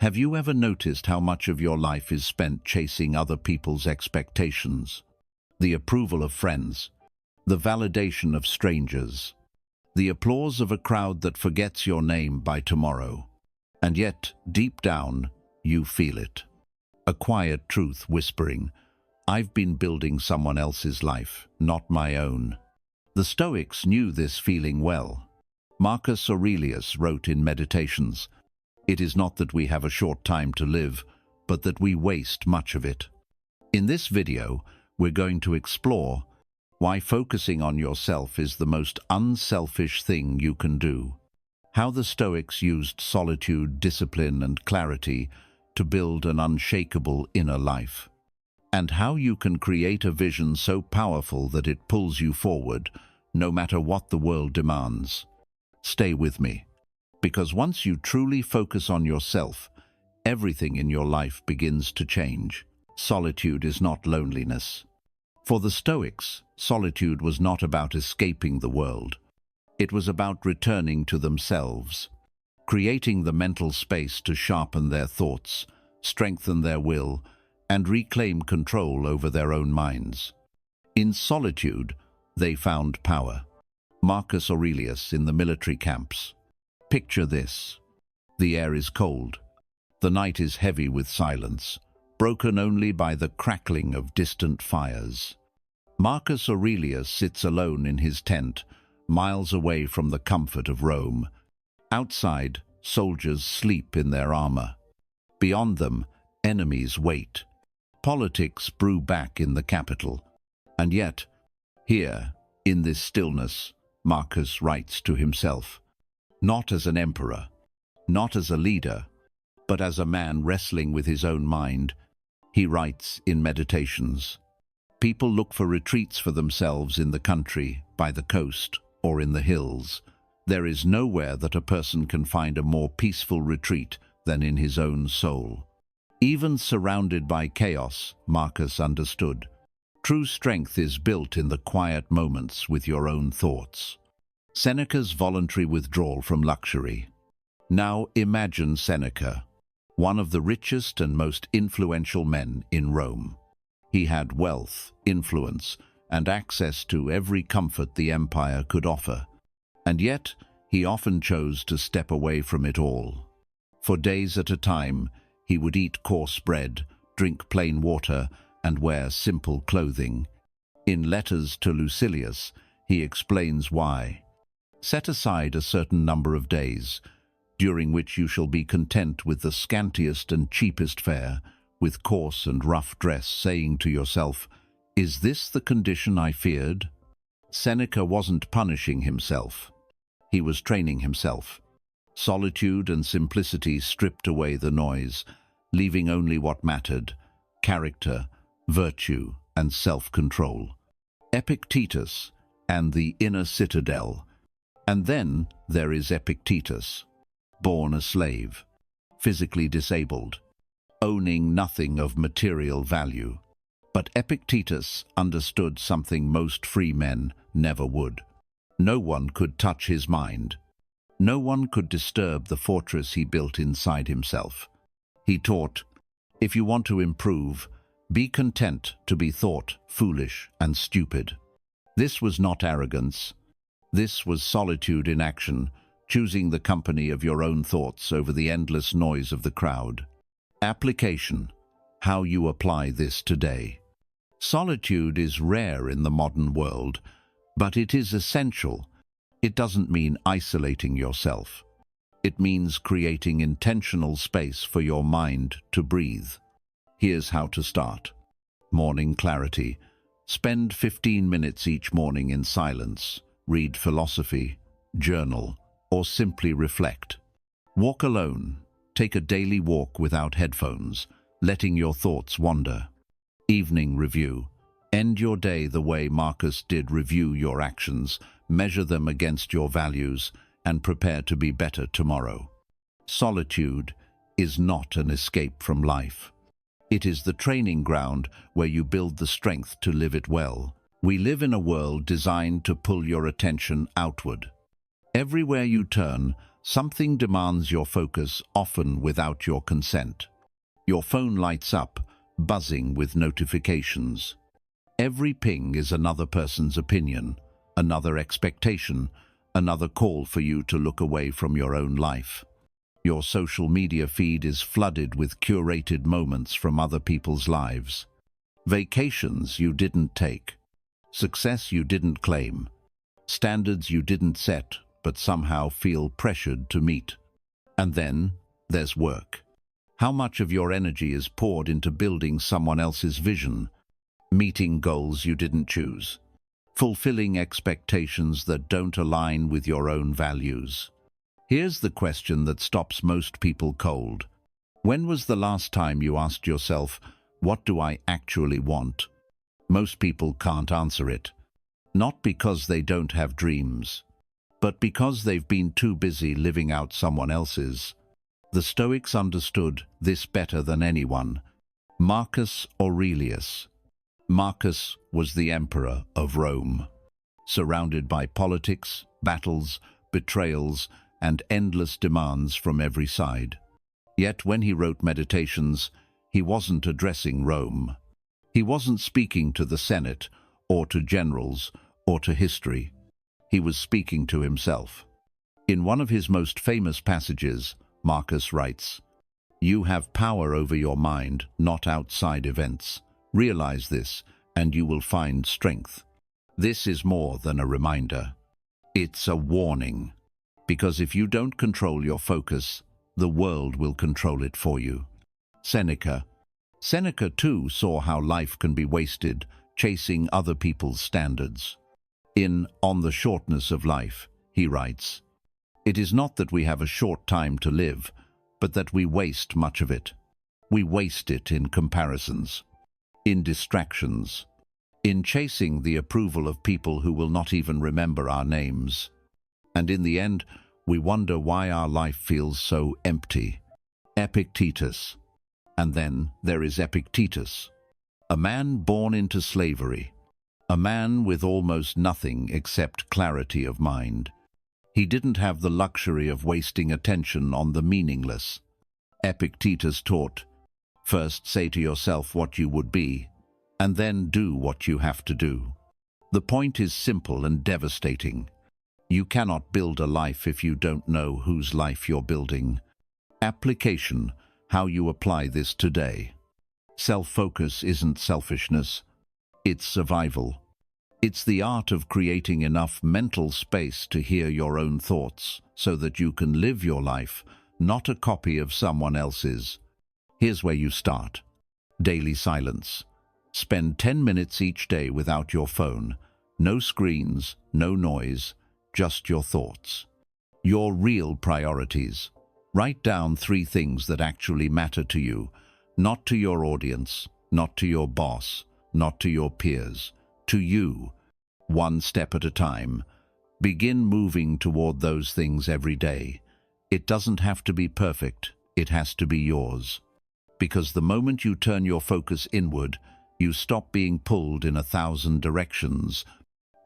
Have you ever noticed how much of your life is spent chasing other people's expectations? The approval of friends, the validation of strangers, the applause of a crowd that forgets your name by tomorrow. And yet, deep down, you feel it. A quiet truth whispering, "I've been building someone else's life, not my own." The Stoics knew this feeling well. Marcus Aurelius wrote in Meditations, "It is not that we have a short time to live, but that we waste much of it." In this video, we're going to explore why focusing on yourself is the most unselfish thing you can do, how the Stoics used solitude, discipline, and clarity to build an unshakable inner life, and how you can create a vision so powerful that it pulls you forward, no matter what the world demands. Stay with me, because once you truly focus on yourself, everything in your life begins to change. Solitude is not loneliness. For the Stoics, solitude was not about escaping the world. It was about returning to themselves, creating the mental space to sharpen their thoughts, strengthen their will, and reclaim control over their own minds. In solitude, they found power. Marcus Aurelius in the military camps. Picture this. The air is cold. The night is heavy with silence, broken only by the crackling of distant fires. Marcus Aurelius sits alone in his tent, miles away from the comfort of Rome. Outside, soldiers sleep in their armor. Beyond them, enemies wait. Politics brew back in the capital. And yet, here, in this stillness, Marcus writes to himself, not as an emperor, not as a leader, but as a man wrestling with his own mind. He writes in Meditations, "People look for retreats for themselves in the country, by the coast, or in the hills. There is nowhere that a person can find a more peaceful retreat than in his own soul." Even surrounded by chaos, Marcus understood, true strength is built in the quiet moments with your own thoughts. Seneca's voluntary withdrawal from luxury. Now imagine Seneca, one of the richest and most influential men in Rome. He had wealth, influence, and access to every comfort the empire could offer. And yet, he often chose to step away from it all. For days at a time, he would eat coarse bread, drink plain water, and wear simple clothing. In letters to Lucilius, he explains why. "Set aside a certain number of days, during which you shall be content with the scantiest and cheapest fare, with coarse and rough dress, saying to yourself, 'Is this the condition I feared?'" Seneca wasn't punishing himself. He was training himself. Solitude and simplicity stripped away the noise, leaving only what mattered: character, virtue, and self-control. Epictetus and the inner citadel. And then there is Epictetus, born a slave, physically disabled, owning nothing of material value. But Epictetus understood something most free men never would. No one could touch his mind. No one could disturb the fortress he built inside himself. He taught, if you want to improve, be content to be thought foolish and stupid. This was not arrogance. This was solitude in action, choosing the company of your own thoughts over the endless noise of the crowd. Application: how you apply this today. Solitude is rare in the modern world, but it is essential. It doesn't mean isolating yourself. It means creating intentional space for your mind to breathe. Here's how to start. Morning clarity. Spend 15 minutes each morning in silence. Read philosophy, journal, or simply reflect. Walk alone. Take a daily walk without headphones, letting your thoughts wander. Evening review. End your day the way Marcus did. Review your actions, measure them against your values, and prepare to be better tomorrow. Solitude is not an escape from life. It is the training ground where you build the strength to live it well. We live in a world designed to pull your attention outward. Everywhere you turn, something demands your focus, often without your consent. Your phone lights up, buzzing with notifications. Every ping is another person's opinion, another expectation, another call for you to look away from your own life. Your social media feed is flooded with curated moments from other people's lives. Vacations you didn't take, success you didn't claim, standards you didn't set but somehow feel pressured to meet. And then there's work. How much of your energy is poured into building someone else's vision, meeting goals you didn't choose, fulfilling expectations that don't align with your own values? Here's the question that stops most people cold. When was the last time you asked yourself, what do I actually want? Most people can't answer it. Not because they don't have dreams, but because they've been too busy living out someone else's. The Stoics understood this better than anyone. Marcus Aurelius. Marcus was the emperor of Rome, surrounded by politics, battles, betrayals, and endless demands from every side. Yet when he wrote Meditations, he wasn't addressing Rome. He wasn't speaking to the Senate, or to generals, or to history. He was speaking to himself. In one of his most famous passages, Marcus writes, "You have power over your mind, not outside events. Realize this, and you will find strength." This is more than a reminder. It's a warning. Because if you don't control your focus, the world will control it for you. Seneca. Seneca too saw how life can be wasted, chasing other people's standards. In On the Shortness of Life, he writes, "It is not that we have a short time to live, but that we waste much of it. We waste it in comparisons, in distractions, in chasing the approval of people who will not even remember our names. And in the end, we wonder why our life feels so empty." Epictetus. And then there is Epictetus, a man born into slavery, a man with almost nothing except clarity of mind. He didn't have the luxury of wasting attention on the meaningless. Epictetus taught, first say to yourself what you would be, and then do what you have to do. The point is simple and devastating. You cannot build a life if you don't know whose life you're building. Application, how you apply this today. Self-focus isn't selfishness, it's survival. It's the art of creating enough mental space to hear your own thoughts so that you can live your life, not a copy of someone else's. Here's where you start. Daily silence. Spend 10 minutes each day without your phone. No screens, no noise, just your thoughts. Your real priorities. Write down 3 things that actually matter to you, not to your audience, not to your boss, not to your peers, to you. 1 step at a time. Begin moving toward those things every day. It doesn't have to be perfect, it has to be yours. Because the moment you turn your focus inward, you stop being pulled in 1,000 directions,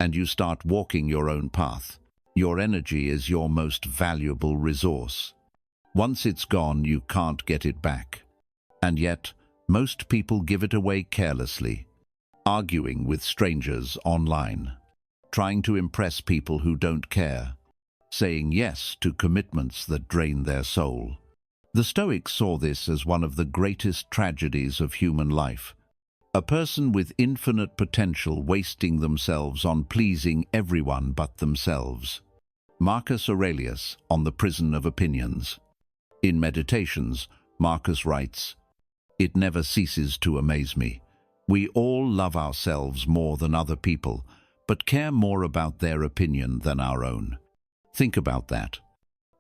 and you start walking your own path. Your energy is your most valuable resource. Once it's gone, you can't get it back. And yet, most people give it away carelessly, arguing with strangers online, trying to impress people who don't care, saying yes to commitments that drain their soul. The Stoics saw this as one of the greatest tragedies of human life. A person with infinite potential wasting themselves on pleasing everyone but themselves. Marcus Aurelius on the prison of opinions. In Meditations, Marcus writes, "It never ceases to amaze me. We all love ourselves more than other people, but care more about their opinion than our own." Think about that.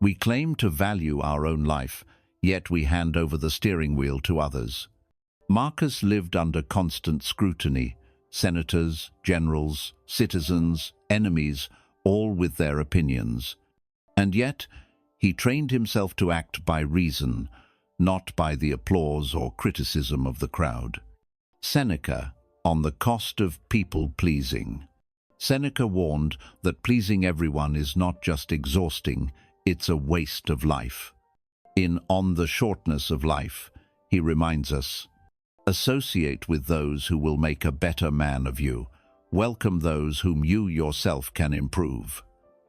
We claim to value our own life, yet we hand over the steering wheel to others. Marcus lived under constant scrutiny, senators, generals, citizens, enemies, all with their opinions. And yet, he trained himself to act by reason, not by the applause or criticism of the crowd. Seneca, on the cost of people-pleasing. Seneca warned that pleasing everyone is not just exhausting, it's a waste of life. In On the Shortness of Life, he reminds us, associate with those who will make a better man of you. Welcome those whom you yourself can improve.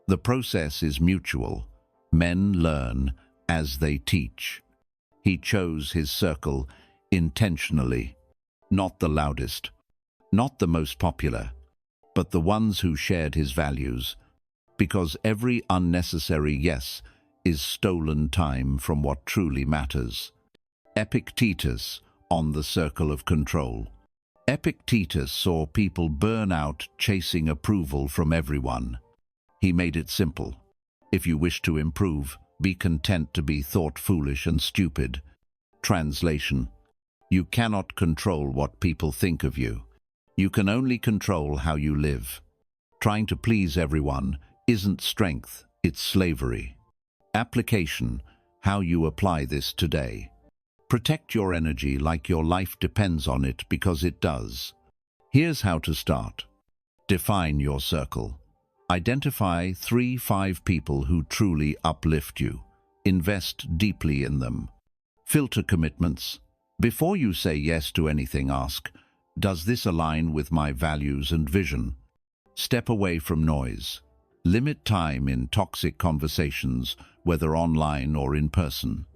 The process is mutual. Men learn as they teach. He chose his circle intentionally, not the loudest, not the most popular, but the ones who shared his values, because every unnecessary yes is stolen time from what truly matters. Epictetus, On the Circle of Control. Epictetus saw people burn out chasing approval from everyone. He made it simple. If you wish to improve, be content to be thought foolish and stupid. Translation: you cannot control what people think of you. You can only control how you live. Trying to please everyone isn't strength, it's slavery. Application: how you apply this today. Protect your energy like your life depends on it, because it does. Here's how to start. Define your circle. Identify 3-5 people who truly uplift you. Invest deeply in them. Filter commitments. Before you say yes to anything, ask, does this align with my values and vision? Step away from noise. Limit time in toxic conversations, whether online or in person.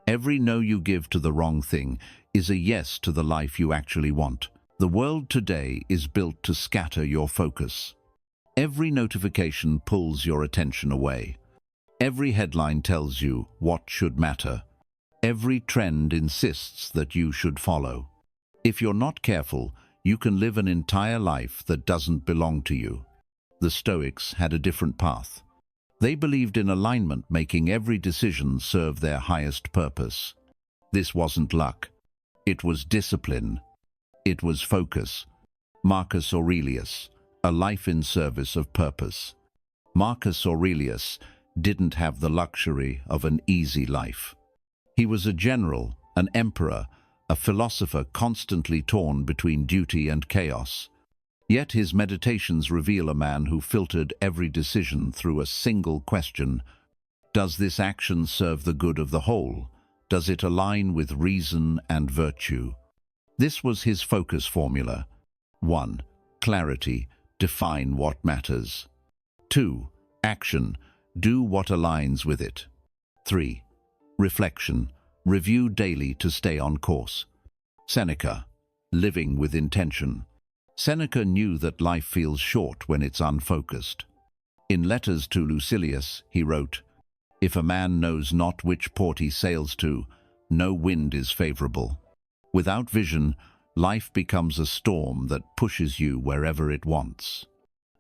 Every no you give to the wrong thing is a yes to the life you actually want. The world today is built to scatter your focus. Every notification pulls your attention away. Every headline tells you what should matter. Every trend insists that you should follow. If you're not careful, you can live an entire life that doesn't belong to you. The Stoics had a different path. They believed in alignment, making every decision serve their highest purpose. This wasn't luck. It was discipline. It was focus. Marcus Aurelius, a life in service of purpose. Marcus Aurelius didn't have the luxury of an easy life. He was a general, an emperor, a philosopher constantly torn between duty and chaos. Yet his meditations reveal a man who filtered every decision through a single question: does this action serve the good of the whole? Does it align with reason and virtue? This was his focus formula. 1. Clarity. Define what matters. 2. Action. Do what aligns with it. 3. Reflection. Review daily to stay on course. Seneca. Living with intention. Seneca knew that life feels short when it's unfocused. In Letters to Lucilius, he wrote, "If a man knows not which port he sails to, no wind is favorable." Without vision, life becomes a storm that pushes you wherever it wants.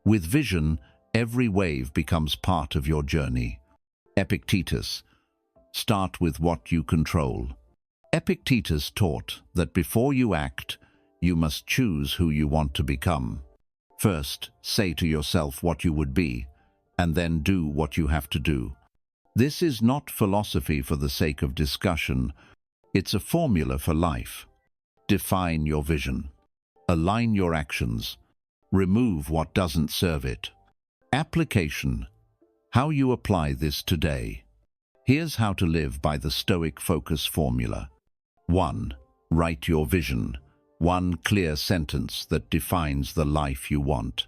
With vision, every wave becomes part of your journey. Epictetus. Start with what you control. Epictetus taught that before you act, you must choose who you want to become. First, say to yourself what you would be, and then do what you have to do. This is not philosophy for the sake of discussion. It's a formula for life. Define your vision. Align your actions. Remove what doesn't serve it. Application. How you apply this today. Here's how to live by the Stoic Focus Formula. 1. Write your vision. One clear sentence that defines the life you want.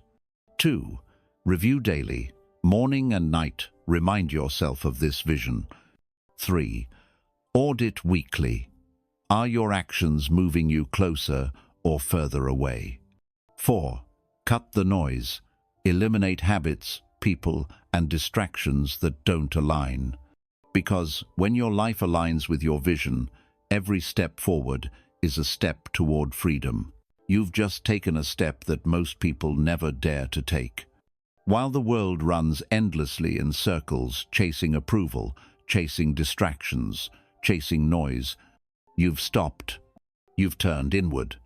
2. Review daily. Morning and night, remind yourself of this vision. 3. Audit weekly. Are your actions moving you closer or further away? 4. Cut the noise. Eliminate habits, people, and distractions that don't align. Because when your life aligns with your vision, every step forward is a step toward freedom. You've just taken a step that most people never dare to take. While the world runs endlessly in circles, chasing approval, chasing distractions, chasing noise, you've stopped. You've turned inward.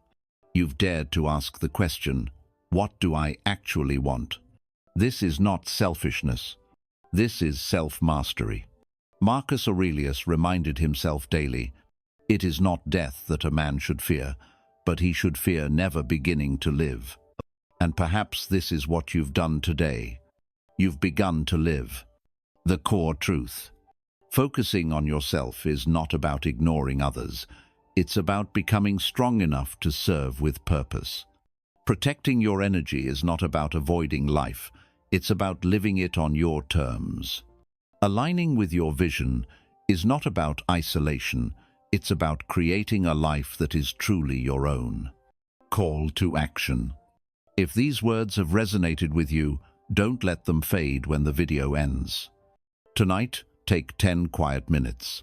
You've dared to ask the question, what do I actually want? This is not selfishness. This is self-mastery. Marcus Aurelius reminded himself daily, it is not death that a man should fear, but he should fear never beginning to live. And perhaps this is what you've done today. You've begun to live. The core truth. Focusing on yourself is not about ignoring others. It's about becoming strong enough to serve with purpose. Protecting your energy is not about avoiding life. It's about living it on your terms. Aligning with your vision is not about isolation. It's about creating a life that is truly your own. Call to action. If these words have resonated with you, don't let them fade when the video ends. Tonight, take 10 quiet minutes.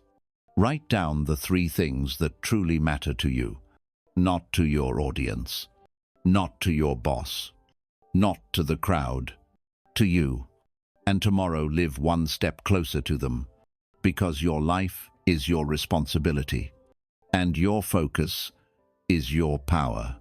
Write down the 3 things that truly matter to you. Not to your audience. Not to your boss. Not to the crowd. To you. And tomorrow live one step closer to them. Because your life is your responsibility. And your focus is your power.